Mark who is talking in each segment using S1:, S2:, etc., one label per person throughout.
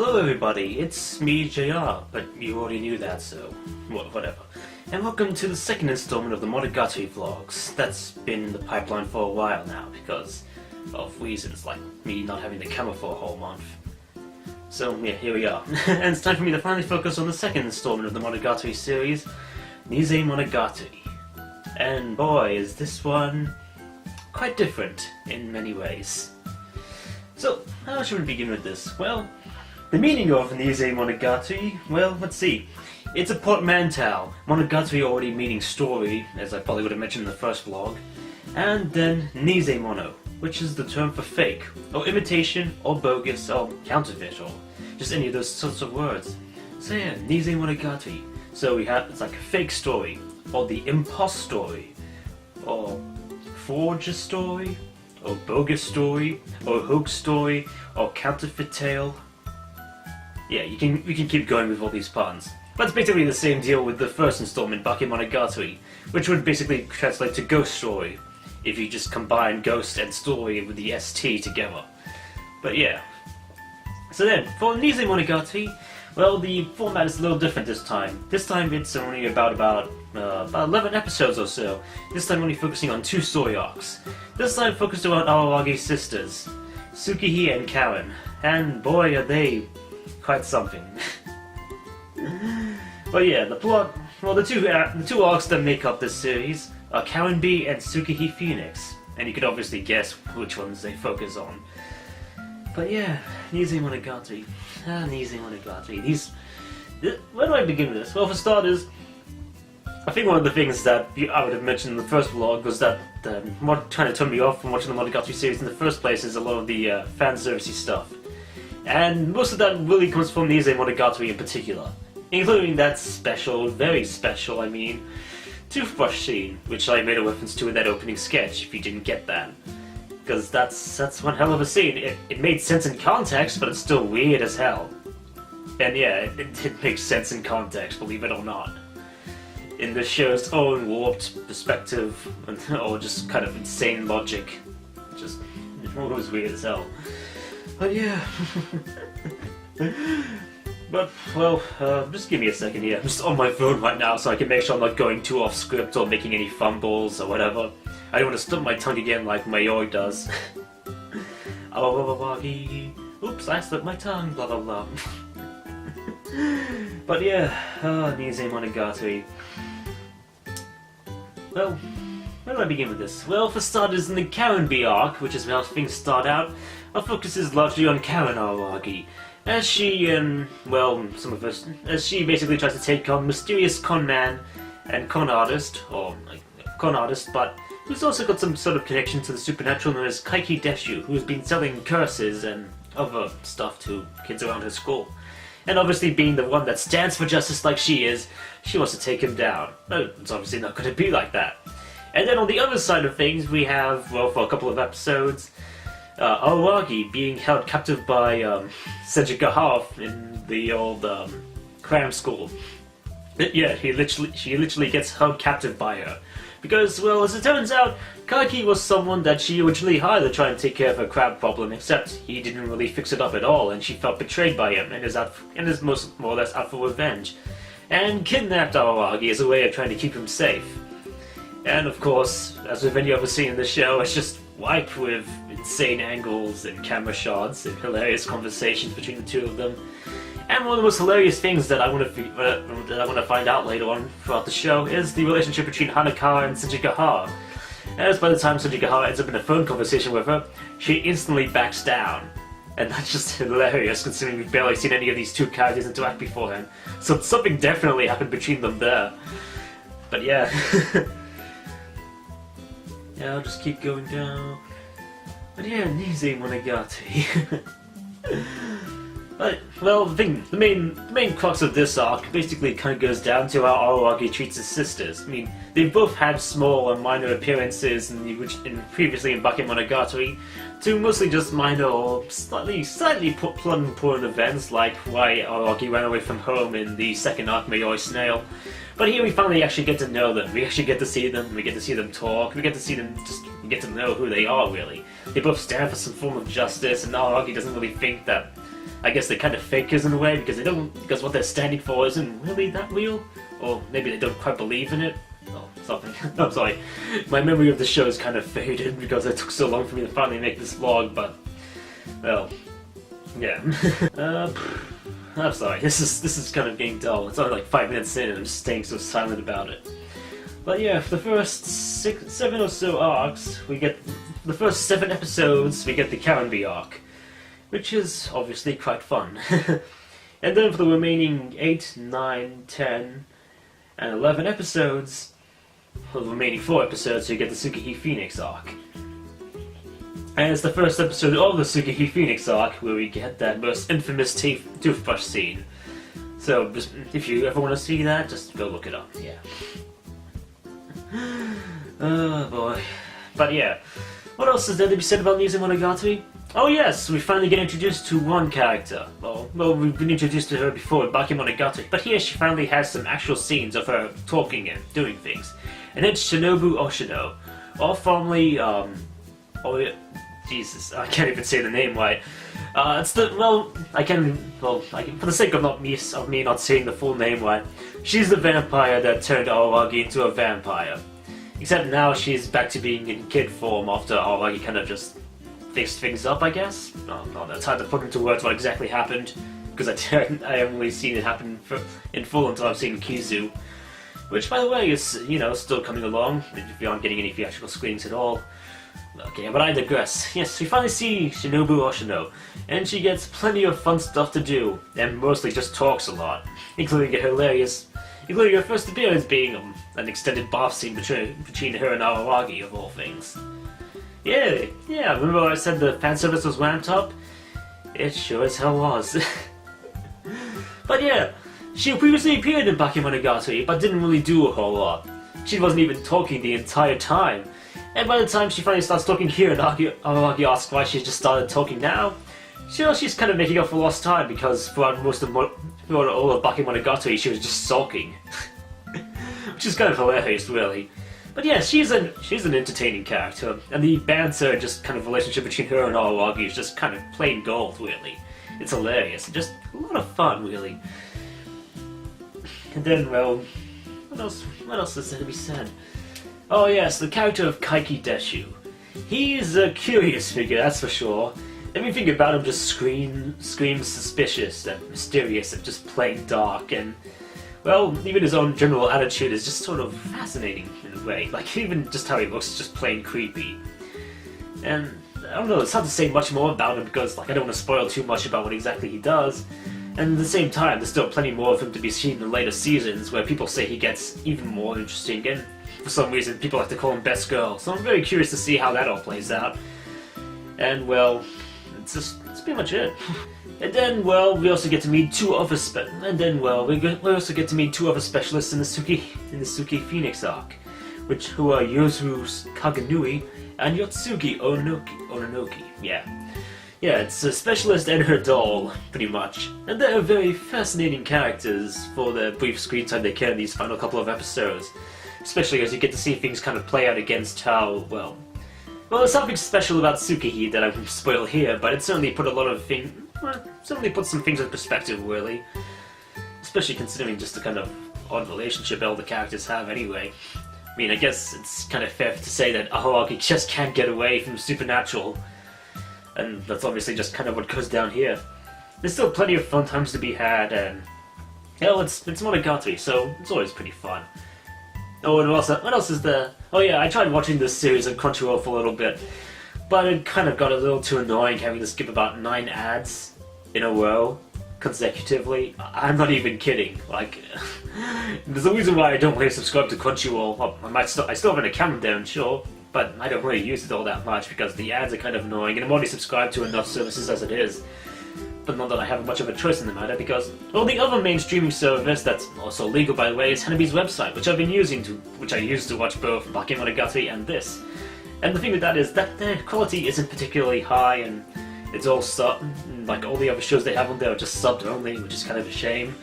S1: Hello everybody, it's me JR, but you already knew that, so whatever. And welcome to the second installment of the Monogatari vlogs. That's been in the pipeline for a while now, because of reasons like me not having the camera for a whole month. So yeah, here we are. And it's time for me to finally focus on the second installment of the Monogatari series, Nisemonogatari. And boy, is this one quite different in many ways. So, how should we begin with this? Well, the meaning of Nisemonogatari, well, let's see. It's a portmanteau. Monogatari already meaning story, as I probably would have mentioned in the first vlog. And then Nisemono, which is the term for fake, or imitation, or bogus, or counterfeit, or just any of those sorts of words. So yeah, Nisemonogatari. So we have, it's like a fake story, or the impost story, or forger story, or bogus story, or hoax story, or counterfeit tale. Yeah, we can keep going with all these puns. But it's basically the same deal with the first installment, Monogatari, which would basically translate to ghost story, if you just combine ghost and story with the ST together. But yeah. So then, for Nisemonogatari, well, the format is a little different this time. This time it's only about 11 episodes or so. This time only focusing on 2 story arcs. This time focused around Arawagi's sisters, Tsukihi and Karen. And boy, are they quite something. But yeah, the plot, well, the two arcs that make up this series are Karen B and Tsukihi Phoenix, and you could obviously guess which ones they focus on. But yeah, Nisemonogatari. Nisemonogatari. Where do I begin with this? Well, for starters, I think one of the things that I would have mentioned in the first vlog was that what kind of turned me off from watching the Monogatari series in the first place is a lot of the fan servicey stuff. And most of that really comes from Nisemonogatari in particular, including that special, very special, toothbrush scene, which I made a reference to in that opening sketch, if you didn't get that. Because that's one hell of a scene. It made sense in context, but it's still weird as hell. And yeah, it makes sense in context, believe it or not. In the show's own warped perspective, or just kind of insane logic. It was weird as hell. But yeah. But, well, just give me a second here. I'm just on my phone right now so I can make sure I'm not going too off script or making any fumbles or whatever. I don't want to stump my tongue again like Mayoi does. Oops, I slipped my tongue, blah blah blah. But yeah, Nisemonogatari. Well, where do I begin with this? Well, for starters, in the Karen B arc, which is how things start out, our focus is largely on Karen Arawagi, as she, as she basically tries to take on mysterious con man and con artist, but who's also got some sort of connection to the supernatural known as Kaiki Deshu, who's been selling curses and other stuff to kids around her school. And obviously being the one that stands for justice like she is, she wants to take him down. No, it's obviously not going to be like that. And then on the other side of things, we have, well, for a couple of episodes, Arawagi being held captive by Sejigahara in the old cram school. Yeah, she literally gets held captive by her. Because, well, as it turns out, Kaiki was someone that she originally hired to try and take care of her crab problem, except he didn't really fix it up at all, and she felt betrayed by him, and is more or less out for revenge. And kidnapped Arawagi as a way of trying to keep him safe. And of course, as with any other scene in the show, it's just wiped with insane angles and camera shots and hilarious conversations between the two of them. And one of the most hilarious things that I want to find out later on throughout the show is the relationship between Hanakawa and Sejigahara. As by the time Sejigahara ends up in a phone conversation with her, she instantly backs down. And that's just hilarious considering we've barely seen any of these two characters interact beforehand. So something definitely happened between them there. But yeah. Yeah, I'll just keep going down. But yeah, Nisemonogatari. But, well, the main crux of this arc basically kind of goes down to how Arawagi treats his sisters. They both had small and minor appearances previously in Monogatari, to mostly just minor or slightly plot-important events, like why Arawagi ran away from home in the second arc, Mayoi Snail. But here we finally actually get to know them. We actually get to see them. We get to see them talk. We get to see them we get to know who they are, really. They both stand for some form of justice, and Naoki doesn't really think that. I guess they're kind of fakers in a way because what they're standing for isn't really that real, or maybe they don't quite believe in it. Oh, something. I'm sorry. My memory of the show is kind of faded because it took so long for me to finally make this vlog, but well, yeah. I'm sorry. This is kind of getting dull. It's only like 5 minutes in, and I'm just staying so silent about it. But yeah, for the first 7 or so arcs, we get the first 7 episodes. We get the Karenby arc, which is obviously quite fun. And then for the remaining 8, 9, 10, and 11 episodes, for the remaining 4 episodes, you get the Tsukiji Phoenix arc. And it's the first episode of the Tsukiji Phoenix arc where we get that most infamous toothbrush scene. So, just, if you ever want to see that, just go look it up, yeah. Oh boy. But yeah, what else is there to be said about Nisemonogatari? Oh yes, we finally get introduced to one character. Well, we've been introduced to her before in Bakemonogatari, but here she finally has some actual scenes of her talking and doing things. And it's Shinobu Oshino, or formerly, oh yeah, Jesus, I can't even say the name right. It's the, well, for the sake of me not saying the full name right, she's the vampire that turned Aoyagi into a vampire. Except now she's back to being in kid form after Aoyagi kind of just fixed things up, I guess. No, it's hard to put into words what exactly happened, because I haven't really seen it happen in full until I've seen Kizu. Which, by the way, is, you know, still coming along, if you aren't getting any theatrical screenings at all. Okay, but I digress. Yes, we finally see Shinobu Oshino, and she gets plenty of fun stuff to do, and mostly just talks a lot, including her first appearance being an extended bath scene between her and Aoyagi, of all things. Yeah, remember I said the fan service was ramped up? It sure as hell was. But yeah, she previously appeared in Bakemonogatari, but didn't really do a whole lot. She wasn't even talking the entire time. And by the time she finally starts talking here and Aoyagi asks why she just started talking now, she's kind of making up for lost time because throughout all of Bakemonogatari she was just sulking. Which is kind of hilarious, really. But yeah, she's an entertaining character, and the banter, just kind of relationship between her and Aoyagi is just kind of plain gold, really. It's hilarious, and just a lot of fun, really. And then, well, what else is there to be said? Oh yes, the character of Kaiki Deshu. He's a curious figure, that's for sure. Everything about him just screams suspicious and mysterious and just plain dark, and well, even his own general attitude is just sort of fascinating in a way. Like, even just how he looks is just plain creepy. And I don't know, it's hard to say much more about him because, like, I don't want to spoil too much about what exactly he does. And at the same time, there's still plenty more of him to be seen in later seasons where people say he gets even more interesting, and for some reason people like to call him Best Girl, so I'm very curious to see how that all plays out. And well, that's pretty much it. And then, well, we also get to meet two other specialists in the Tsukiji Phoenix arc, who are Yozu Kaganui and Yotsugi Ononoki. Yeah, it's a specialist and her doll, pretty much. And they're very fascinating characters for the brief screen time they can in these final couple of episodes. Especially as you get to see things kind of play out against how, well, there's something special about Tsukiji that I won't spoil here, but it certainly put some things in perspective, really. Especially considering just the kind of odd relationship all the characters have anyway. I mean, I guess it's kind of fair to say that Aoyagi just can't get away from supernatural. And that's obviously just kind of what goes down here. There's still plenty of fun times to be had, and hell, it's Monogatari, so it's always pretty fun. Oh, and what else is there? Oh yeah, I tried watching this series on Crunchyroll for a little bit, but it kind of got a little too annoying having to skip about 9 ads in a row, consecutively. I'm not even kidding. Like, there's a reason why I don't really subscribe to Crunchyroll. Well, I still have an account there, sure, but I don't really use it all that much because the ads are kind of annoying, and I'm already subscribed to enough services as it is. But not that I have much of a choice in the matter, because, well, the other main streaming service that's also legal, by the way, is Hanabi's website, which I used to watch both Bakemonogatari and this. And the thing with that is that their quality isn't particularly high, and it's all like all the other shows they have on there are just subbed only, which is kind of a shame.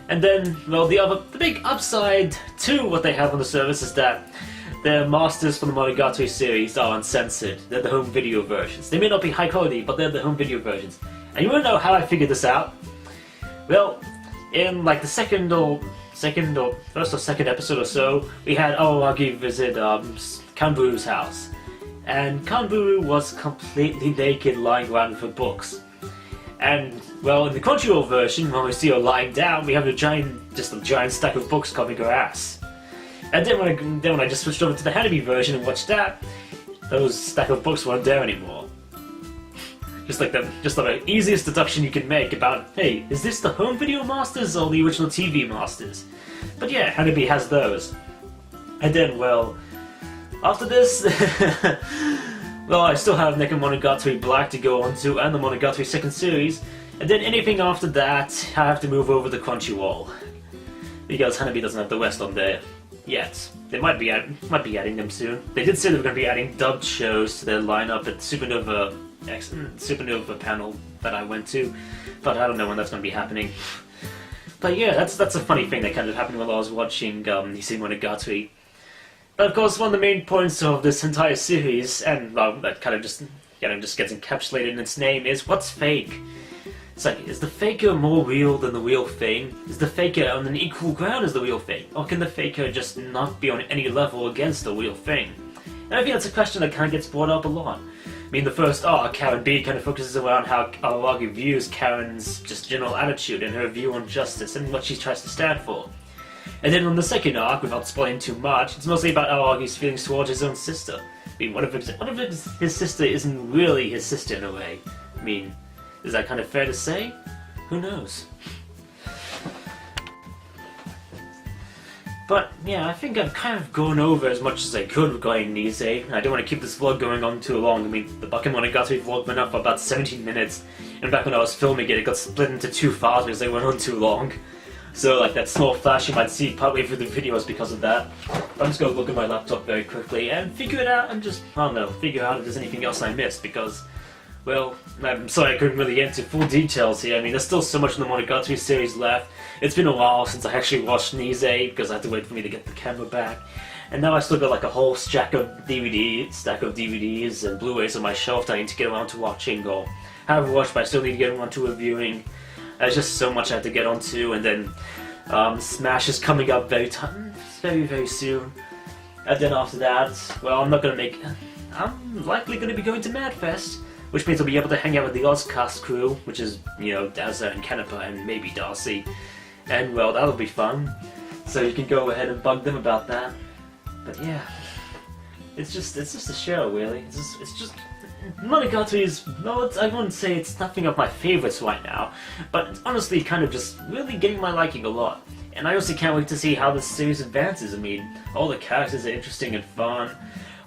S1: And then, well, the big upside to what they have on the service is that the masters for the Monogatari series are uncensored. They're the home video versions. They may not be high quality, but they're the home video versions. And you wanna know how I figured this out? Well, in like the first or second episode or so, we had Aoyagi visit Kanburu's house. And Kanburu was completely naked lying around with her books. And, well, in the Crunchyroll version, when we see her lying down, we have a giant stack of books covering her ass. And then when I just switched over to the anime version and watched that, those stack of books weren't there anymore. Just like the easiest deduction you can make about, hey, is this the home video masters or the original TV masters? But yeah, anime has those. And then, well, after this, well, I still have Nisemonogatari Black to go on to, and the Monogatari second series, and then anything after that, I have to move over to Crunchyroll. Because Hanabi doesn't have the West on there yet. They might be adding them soon. They did say they were going to be adding dubbed shows to their lineup at Supernova panel that I went to, but I don't know when that's going to be happening. But yeah, that's a funny thing that kind of happened while I was watching Nisemonogatari. But of course, one of the main points of this entire series, and well, that kind of just gets encapsulated in its name, is what's fake. It's like, is the faker more real than the real thing? Is the faker on an equal ground as the real thing? Or can the faker just not be on any level against the real thing? And I think that's a question that kind of gets brought up a lot. I mean, the first arc, Karen B, kind of focuses around how Aoyagi views Karen's just general attitude and her view on justice and what she tries to stand for. And then on the second arc, without spoiling too much, it's mostly about Aoyagi's feelings towards his own sister. I mean, what if his sister isn't really his sister in a way? I mean, is that kind of fair to say? Who knows? But yeah, I think I've kind of gone over as much as I could regarding Nise. I don't want to keep this vlog going on too long. I mean, the Bakemonogatari vlog went up for about 17 minutes, and back when I was filming it, it got split into 2 files because they went on too long. So like that small flash you might see partway through the video is because of that. I'm just going to look at my laptop very quickly and figure it out and just, I don't know, figure out if there's anything else I missed because, well, I'm sorry I couldn't really get into full details here. I mean, there's still so much in the Monogatari series left. It's been a while since I actually watched Nise because I had to wait for me to get the camera back. And now I still got like a whole stack of DVDs and Blu-rays on my shelf that I need to get around to watching, or haven't watched but I still need to get around to reviewing. There's just so much I have to get onto, and then Smash is coming up very soon. And then after that, well, I'm likely going to be going to MadFest, which means I'll be able to hang out with the Ozcast crew, which is, you know, Dazza and Canepa and maybe Darcy. And well, that'll be fun. So you can go ahead and bug them about that. But yeah, it's just a show, really. It's just Monogatari is, well, I wouldn't say it's nothing of my favorites right now, but it's honestly kind of just really getting my liking a lot. And I also can't wait to see how this series advances. I mean, all the characters are interesting and fun,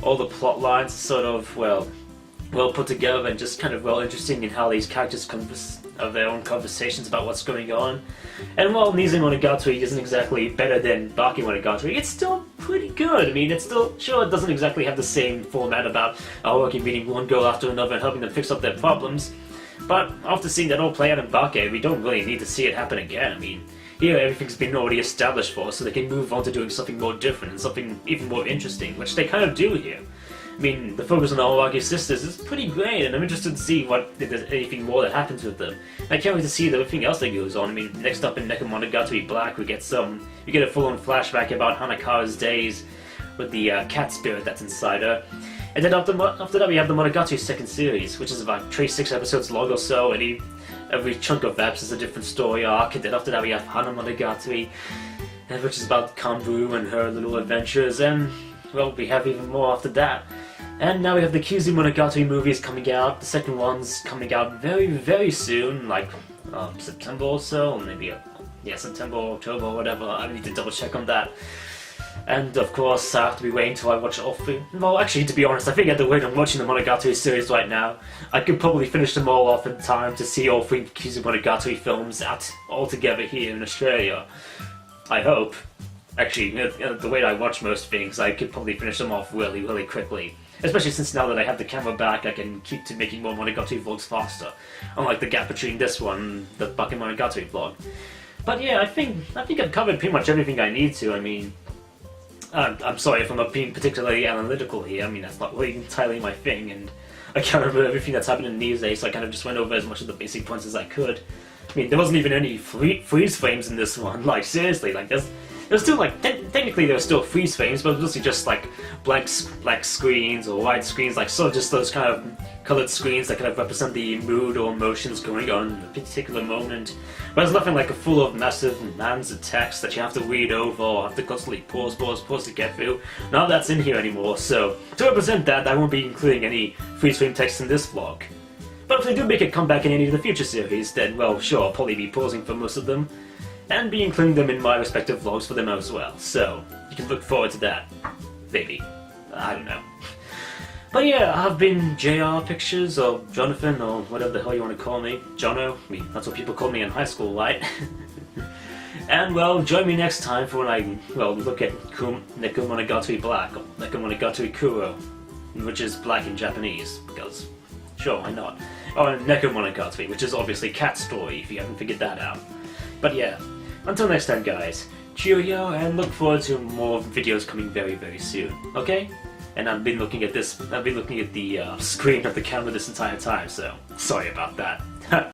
S1: all the plot lines are sort of, well put together and just kind of well interesting in how these characters have their own conversations about what's going on. And while Nisemonogatari isn't exactly better than Bakemonogatari, it's still pretty good. I mean, it's still, sure, it doesn't exactly have the same format about Aoyagi meeting one girl after another and helping them fix up their problems, but after seeing that all play out in Bake, we don't really need to see it happen again. I mean, here everything's been already established for us, so they can move on to doing something more different and something even more interesting, which they kind of do here. I mean, the focus on Aoyagi's sisters is pretty great, and I'm interested to see if there's anything more that happens with them. I can't wait to see everything else that goes on. I mean, next up in Nisemonogatari Black, we get a full-on flashback about Hanakawa's days with the cat spirit that's inside her. And then after that, we have the Monogatari second series, which is about 36 episodes long or so, and every chunk of eps is a different story arc. And then after that, we have Hana Monogatari, which is about Kanburu and her little adventures, and well, we have even more after that. And now we have the Nisemonogatari movies coming out. The second one's coming out very soon, like September or so, or maybe September or October or whatever. I need to double check on that. And of course, I have to be waiting until I watch all 3. Well, actually, to be honest, I think at the rate I'm watching the Monogatari series right now, I could probably finish them all off in time to see all 3 Nisemonogatari films all together here in Australia. I hope. Actually, the way I watch most things, I could probably finish them off really quickly. Especially since now that I have the camera back, I can keep to making more Monogatari vlogs faster. Unlike the gap between this one and the Bakemonogatari vlog. But yeah, I think I've covered pretty much everything I need to. I mean, I'm sorry if I'm not being particularly analytical here. I mean, that's not really entirely my thing, and I can't remember everything that's happening these days, so I kind of just went over as much of the basic points as I could. I mean, there wasn't even any freeze frames in this one. Like, seriously, like, there's still, like, technically there were still freeze frames, but mostly just, like, black screens or white screens, like, sort of just those kind of colored screens that kind of represent the mood or emotions going on in a particular moment. But there's nothing like a full of massive mounds of text that you have to read over or have to constantly pause to get through. None of that's in here anymore, so to represent that, I won't be including any freeze frame text in this vlog. But if they do make a comeback in any of the future series, then, well, sure, I'll probably be pausing for most of them, and be including them in my respective vlogs for them as well, so you can look forward to that. Maybe. I don't know. But yeah, I've been JR Pictures, or Jonathan, or whatever the hell you want to call me. Jono, I mean, that's what people called me in high school, right? And, well, join me next time for when I, well, look at Nisemonogatari Black, or Nisemonogatari Kuro, which is black in Japanese, because, sure, why not? Or Nisemonogatari, which is obviously Cat Story, if you haven't figured that out. But yeah, until next time, guys, cheerio, and look forward to more videos coming very, very soon, okay? And I've been looking at the screen of the camera this entire time, so sorry about that.